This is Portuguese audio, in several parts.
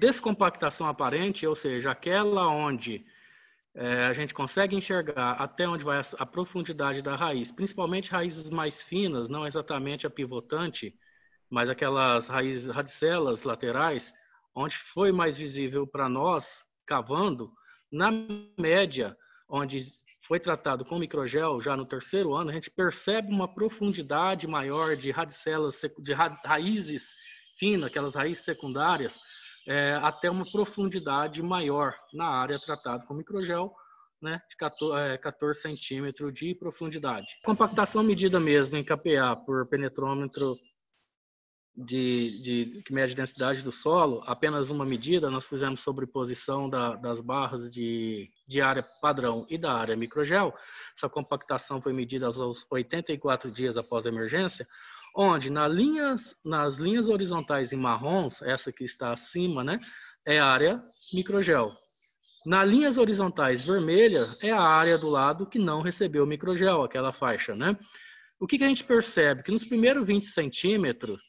descompactação aparente, ou seja, aquela onde a gente consegue enxergar até onde vai a profundidade da raiz, principalmente raízes mais finas, não exatamente a pivotante, mas aquelas raízes, radicelas laterais, onde foi mais visível para nós, cavando, na média, onde foi tratado com microgel, já no terceiro ano, a gente percebe uma profundidade maior de radicelas, de raízes finas, aquelas raízes secundárias, até uma profundidade maior na área tratada com microgel, né, de 14 centímetros de profundidade. Compactação medida mesmo em kPa por penetrômetro que mede a densidade do solo, apenas uma medida, nós fizemos sobreposição das barras de área padrão e da área microgel. Essa compactação foi medida aos 84 dias após a emergência, onde nas linhas horizontais em marrons, essa que está acima, né, é a área microgel. Nas linhas horizontais vermelhas é a área do lado que não recebeu microgel, aquela faixa, né? O que a gente percebe? Que nos primeiros 20 centímetros,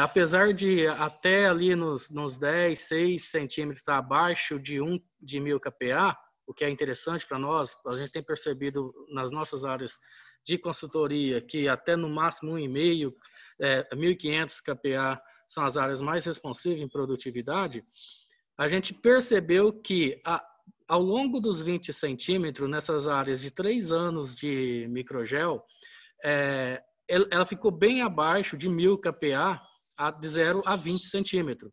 apesar de até ali nos 10, 6 centímetros estar abaixo de 1000 kPa, o que é interessante para nós, a gente tem percebido nas nossas áreas de consultoria que até no máximo 1,5, 1.500 kPa são as áreas mais responsivas em produtividade. A gente percebeu que ao longo dos 20 centímetros, nessas áreas de 3 anos de microgel, ela ficou bem abaixo de 1000 kPa de 0 a 20 centímetros.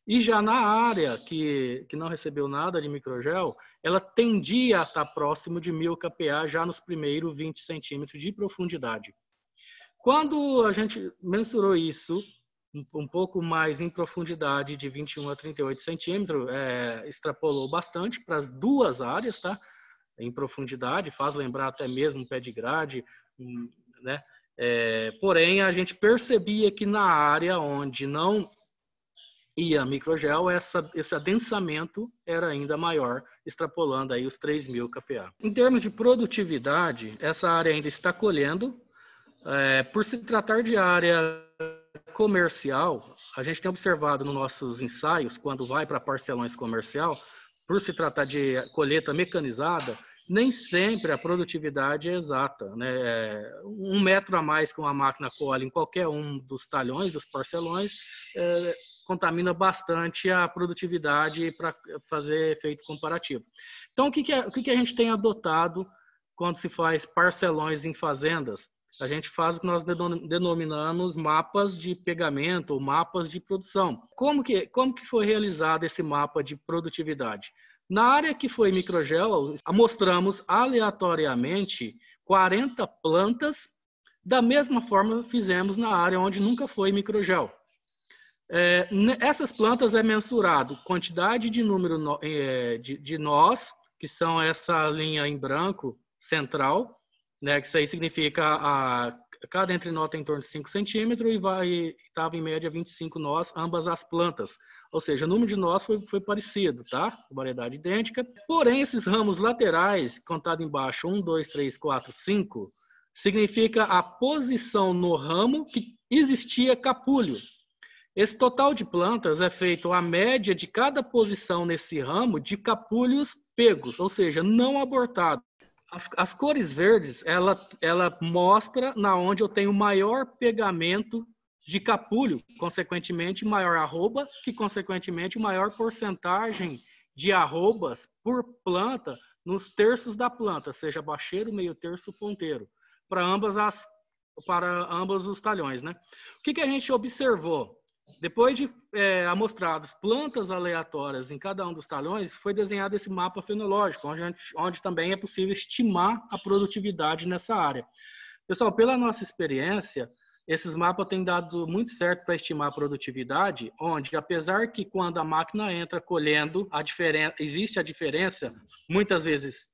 E já na área que não recebeu nada de microgel, ela tendia a estar próximo de 1000 kPa já nos primeiros 20 centímetros de profundidade. Quando a gente mensurou isso um pouco mais em profundidade, de 21 a 38 centímetros, extrapolou bastante para as duas áreas, tá? Em profundidade, faz lembrar até mesmo pé de grade, né? Porém, a gente percebia que na área onde não ia microgel, esse adensamento era ainda maior, extrapolando aí os 3.000 kPa. Em termos de produtividade, essa área ainda está colhendo. Por se tratar de área comercial, a gente tem observado nos nossos ensaios, quando vai para parcelões comercial, por se tratar de colheita mecanizada, nem sempre a produtividade é exata, né? 1 metro a mais que uma máquina colhe em qualquer um dos talhões, dos parcelões, contamina bastante a produtividade para fazer efeito comparativo. Então, o que a gente tem adotado quando se faz parcelões em fazendas? A gente faz o que nós denominamos mapas de pegamento ou mapas de produção. Como que foi realizado esse mapa de produtividade? Na área que foi microgel, amostramos aleatoriamente 40 plantas, da mesma forma que fizemos na área onde nunca foi microgel. Essas plantas é mensurado quantidade de número de nós, que são essa linha em branco central, né, que isso aí significa cada entrenó tem em torno de 5 centímetros e estava em média 25 nós, ambas as plantas. Ou seja, o número de nós foi parecido, tá? Variedade idêntica. Porém, esses ramos laterais, contado embaixo, 1, 2, 3, 4, 5, significa a posição no ramo que existia capulho. Esse total de plantas é feito a média de cada posição nesse ramo de capulhos pegos, ou seja, não abortados. As cores verdes, ela mostra na onde eu tenho maior pegamento de capulho, consequentemente maior arroba, que consequentemente maior porcentagem de arrobas por planta nos terços da planta, seja bacheiro, meio terço, ponteiro, para ambos os talhões, né? O que a gente observou? Depois de amostradas plantas aleatórias em cada um dos talhões, foi desenhado esse mapa fenológico, onde também é possível estimar a produtividade nessa área. Pessoal, pela nossa experiência, esses mapas têm dado muito certo para estimar a produtividade, onde, apesar que quando a máquina entra colhendo, existe a diferença, muitas vezes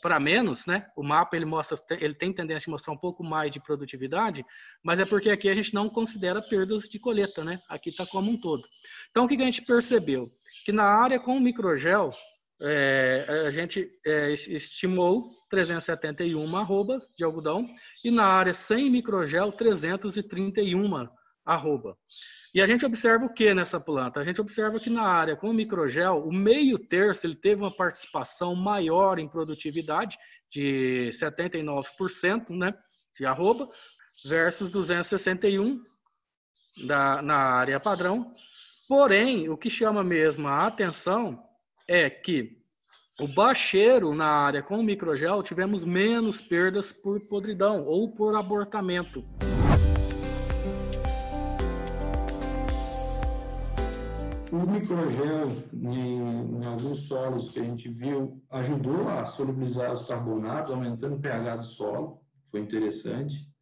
para menos, né? O mapa ele tem tendência a mostrar um pouco mais de produtividade, mas é porque aqui a gente não considera perdas de colheita, né? Aqui está como um todo. Então, o que a gente percebeu? Que na área com microgel, a gente estimou 371 arrobas de algodão e na área sem microgel, 331 arroba. E a gente observa o que nessa planta? A gente observa que na área com o microgel, o meio terço ele teve uma participação maior em produtividade, de 79%, né, de arroba, versus 261 na área padrão. Porém, o que chama mesmo a atenção é que o bacheiro na área com o microgel tivemos menos perdas por podridão ou por abortamento. O microgel, em alguns solos que a gente viu, ajudou a solubilizar os carbonatos, aumentando o pH do solo, foi interessante.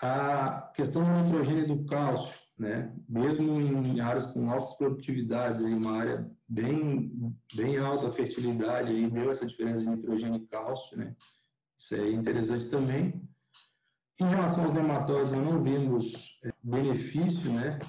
A questão do nitrogênio e do cálcio, né? Mesmo em áreas com altas produtividades, aí, uma área bem alta fertilidade, aí, deu essa diferença de nitrogênio e cálcio, né? Isso é interessante também. Em relação aos nematóides, não vimos benefício, né?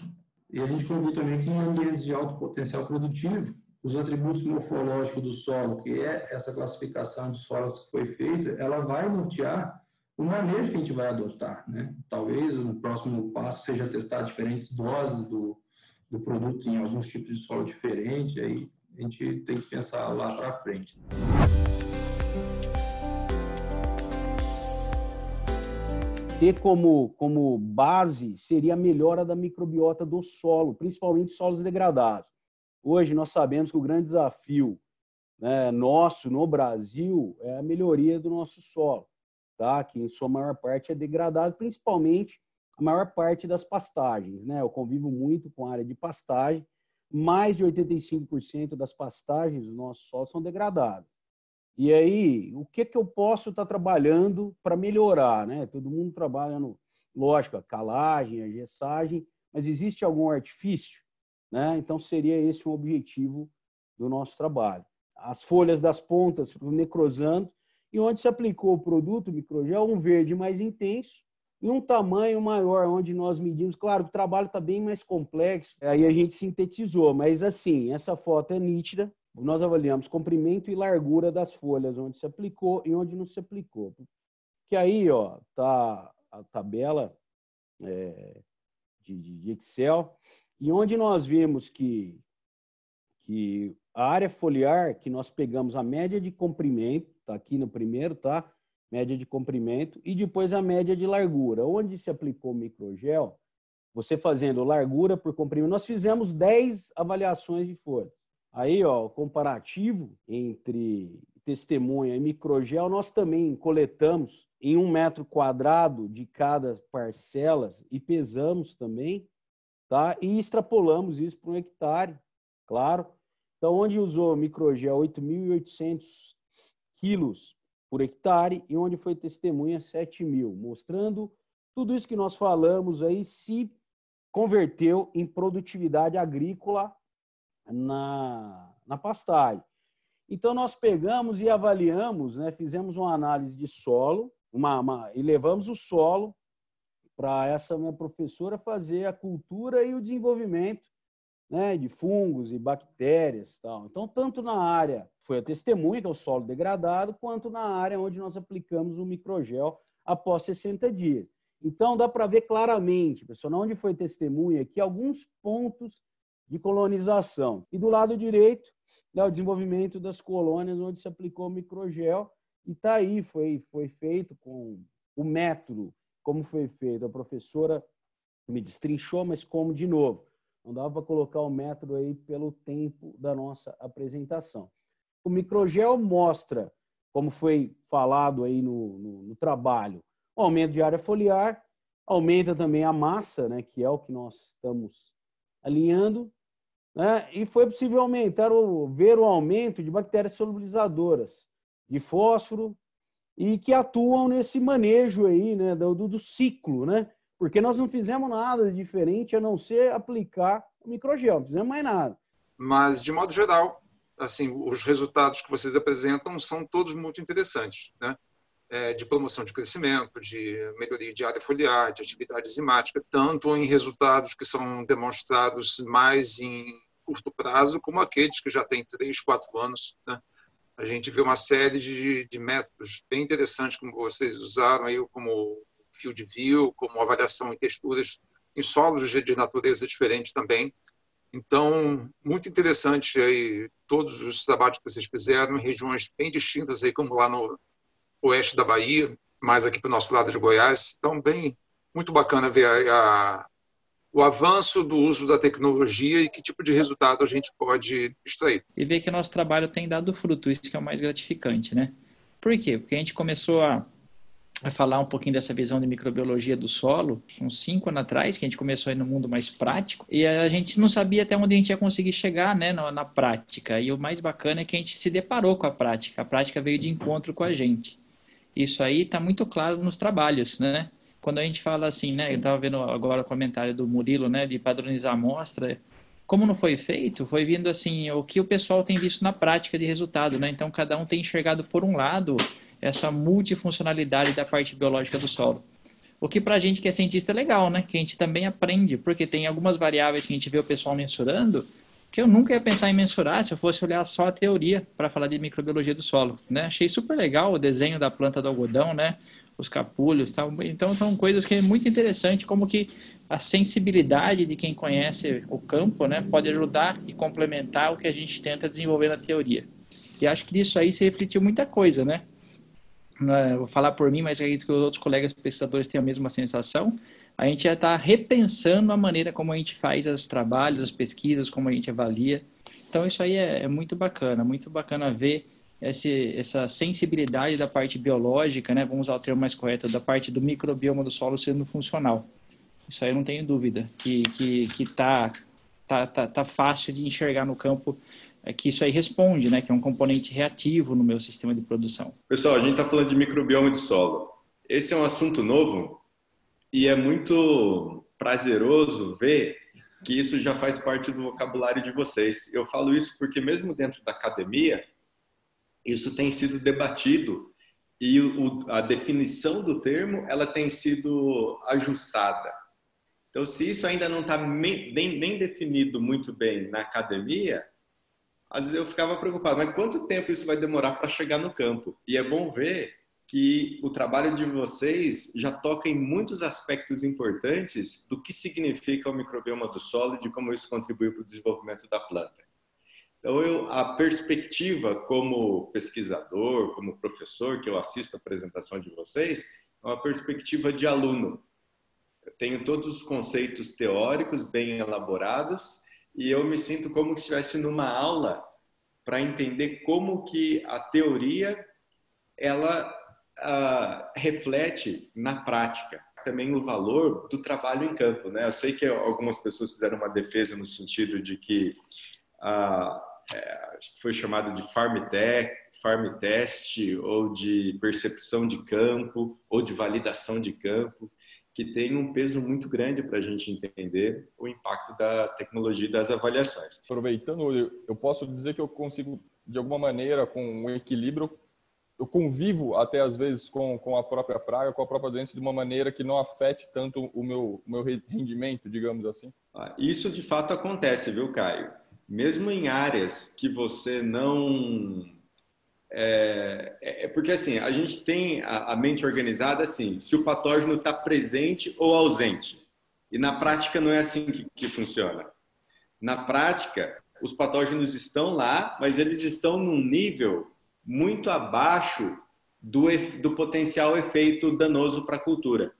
E a gente conclui também que em ambientes de alto potencial produtivo, os atributos morfológicos do solo, que é essa classificação de solos que foi feita, ela vai nortear o manejo que a gente vai adotar, né? Talvez o próximo passo seja testar diferentes doses do produto em alguns tipos de solo diferentes, aí a gente tem que pensar lá para frente. Ter como base seria a melhora da microbiota do solo, principalmente solos degradados. Hoje nós sabemos que o grande desafio, né, nosso no Brasil é a melhoria do nosso solo, tá? Que em sua maior parte é degradado, principalmente a maior parte das pastagens, né? Eu convivo muito com a área de pastagem, mais de 85% das pastagens do nosso solo são degradadas. E aí, o que eu posso estar trabalhando para melhorar, né? Todo mundo trabalha lógico, a calagem, a gessagem, mas existe algum artifício, né? Então seria esse um objetivo do nosso trabalho. As folhas das pontas necrosando, e onde se aplicou o produto microgel, um verde mais intenso e um tamanho maior, onde nós medimos. Claro, o trabalho está bem mais complexo, aí a gente sintetizou, mas assim, essa foto é nítida. Nós avaliamos comprimento e largura das folhas, onde se aplicou e onde não se aplicou. Que aí, ó, tá a tabela de Excel, e onde nós vimos que a área foliar, que nós pegamos a média de comprimento, tá aqui no primeiro, tá? Média de comprimento, e depois a média de largura. Onde se aplicou o microgel, você fazendo largura por comprimento, nós fizemos 10 avaliações de folha. Aí, ó, o comparativo entre testemunha e microgel, nós também coletamos em 1 metro quadrado de cada parcelas e pesamos também, tá? E extrapolamos isso para 1 hectare, claro. Então, onde usou microgel 8.800 quilos por hectare e onde foi testemunha 7.000, mostrando tudo isso que nós falamos aí se converteu em produtividade agrícola na pastagem. Então, nós pegamos e avaliamos, né, fizemos uma análise de solo e levamos o solo para essa minha professora fazer a cultura e o desenvolvimento, né, de fungos e bactérias. Tal. Então, tanto na área foi a testemunha, que é o solo degradado, quanto na área onde nós aplicamos o microgel após 60 dias. Então, dá para ver claramente, pessoal, onde foi testemunha, aqui alguns pontos de colonização. E do lado direito, né, o desenvolvimento das colônias onde se aplicou o microgel. E está aí, foi feito com o método, como foi feito. A professora me destrinchou, mas como de novo. Não dava para colocar o método aí pelo tempo da nossa apresentação. O microgel mostra, como foi falado aí no trabalho, o aumento de área foliar, aumenta também a massa, né, que é o que nós estamos alinhando, né, e foi possível ver o aumento de bactérias solubilizadoras de fósforo e que atuam nesse manejo aí, né, do ciclo, né, porque nós não fizemos nada de diferente a não ser aplicar o microgel, não fizemos mais nada. Mas, de modo geral, assim, os resultados que vocês apresentam são todos muito interessantes, né? De promoção de crescimento, de melhoria de área foliar, de atividade enzimática, tanto em resultados que são demonstrados mais em curto prazo, como aqueles que já têm 3, 4 anos, né? A gente vê uma série de métodos bem interessantes, como vocês usaram, aí, como field view, como avaliação em texturas em solos de natureza diferente também. Então, muito interessante aí todos os trabalhos que vocês fizeram em regiões bem distintas, aí, como lá no oeste da Bahia, mais aqui para o nosso lado de Goiás. Então, muito bacana ver o avanço do uso da tecnologia e que tipo de resultado a gente pode extrair. E ver que o nosso trabalho tem dado fruto, isso que é o mais gratificante, né? Por quê? Porque a gente começou a falar um pouquinho dessa visão de microbiologia do solo, uns 5 anos atrás, que a gente começou a ir no mundo mais prático, e a gente não sabia até onde a gente ia conseguir chegar, né, na prática. E o mais bacana é que a gente se deparou com a prática veio de encontro com a gente. Isso aí está muito claro nos trabalhos, né? Quando a gente fala assim, né, eu estava vendo agora o comentário do Murilo, né, de padronizar a amostra, como não foi feito, foi vindo assim, o que o pessoal tem visto na prática de resultado, né? Então, cada um tem enxergado, por um lado, essa multifuncionalidade da parte biológica do solo. O que para a gente que é cientista é legal, né? Que a gente também aprende, porque tem algumas variáveis que a gente vê o pessoal mensurando, que eu nunca ia pensar em mensurar se eu fosse olhar só a teoria para falar de microbiologia do solo, né? Achei super legal o desenho da planta do algodão, né? Os capulhos, tal. Então são coisas que é muito interessante, como que a sensibilidade de quem conhece o campo, né, pode ajudar e complementar o que a gente tenta desenvolver na teoria. E acho que disso aí se refletiu muita coisa, né? Vou falar por mim, mas acredito que os outros colegas pesquisadores têm a mesma sensação. A gente já está repensando a maneira como a gente faz os trabalhos, as pesquisas, como a gente avalia. Então, isso aí é muito bacana ver essa sensibilidade da parte biológica, né? Vamos usar o termo mais correto, da parte do microbioma do solo sendo funcional. Isso aí eu não tenho dúvida, que tá fácil de enxergar no campo, que isso aí responde, né? Que é um componente reativo no meu sistema de produção. Pessoal, a gente está falando de microbioma de solo. Esse é um assunto novo e é muito prazeroso ver que isso já faz parte do vocabulário de vocês. Eu falo isso porque mesmo dentro da academia, isso tem sido debatido e a definição do termo ela tem sido ajustada. Então, se isso ainda não está nem definido muito bem na academia, às vezes eu ficava preocupado, mas quanto tempo isso vai demorar para chegar no campo? E é bom ver que o trabalho de vocês já toca em muitos aspectos importantes do que significa o microbioma do solo e de como isso contribui para o desenvolvimento da planta. Então, a perspectiva como pesquisador, como professor, que eu assisto a apresentação de vocês, é uma perspectiva de aluno. Eu tenho todos os conceitos teóricos bem elaborados e eu me sinto como se estivesse numa aula para entender como que a teoria ela reflete na prática também o valor do trabalho em campo, né? Eu sei que algumas pessoas fizeram uma defesa no sentido de que foi chamado de farm test ou de percepção de campo ou de validação de campo, que tem um peso muito grande para a gente entender o impacto da tecnologia e das avaliações. Aproveitando, eu posso dizer que eu consigo, de alguma maneira, com um equilíbrio, eu convivo até às vezes com a própria praga, com a própria doença, de uma maneira que não afete tanto o meu rendimento, digamos assim. Isso de fato acontece, viu, Caio? Mesmo em áreas que você não... porque assim, a gente tem a mente organizada assim, se o patógeno está presente ou ausente. E na prática não é assim que funciona. Na prática, os patógenos estão lá, mas eles estão num nível muito abaixo do potencial efeito danoso para a cultura.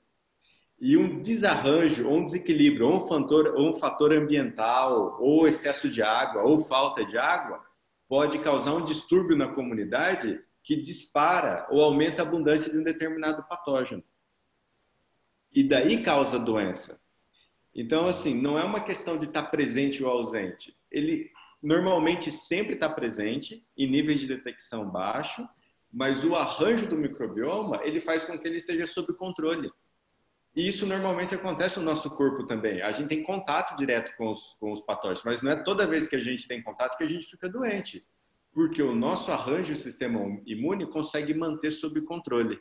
E um desarranjo, ou um desequilíbrio, ou um fator ambiental, ou excesso de água, ou falta de água, pode causar um distúrbio na comunidade que dispara ou aumenta a abundância de um determinado patógeno. E daí causa doença. Então, assim, não é uma questão de estar presente ou ausente. Ele normalmente sempre está presente, em níveis de detecção baixo, mas o arranjo do microbioma, ele faz com que ele esteja sob controle. E isso normalmente acontece no nosso corpo também. A gente tem contato direto com os patógenos, mas não é toda vez que a gente tem contato que a gente fica doente, porque o nosso arranjo, o sistema imune, consegue manter sob controle.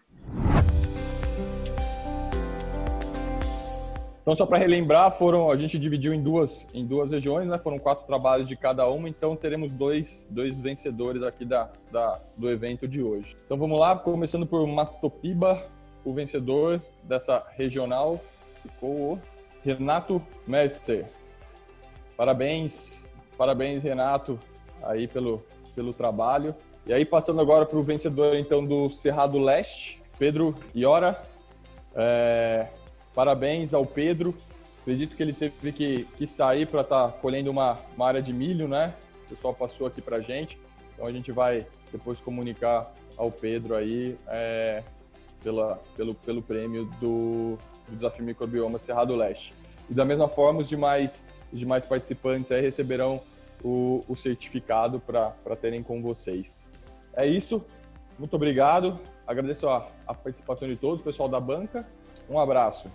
Então, só para relembrar, a gente dividiu em duas regiões, né? Foram 4 trabalhos de cada uma, então teremos dois vencedores aqui do evento de hoje. Então vamos lá, começando por Matopiba, o vencedor dessa regional ficou o Renato Messer. Parabéns, Renato, aí pelo trabalho. E aí, passando agora para o vencedor, então, do Cerrado Leste, Pedro Iora. Parabéns ao Pedro. Acredito que ele teve que sair para estar colhendo uma área de milho, né? O pessoal passou aqui para a gente. Então, a gente vai depois comunicar ao Pedro aí pelo prêmio do Desafio Microbioma Cerrado Leste. E da mesma forma, os demais participantes aí receberão o certificado para terem com vocês. É isso. Muito obrigado. Agradeço a participação de todos, pessoal da banca. Um abraço.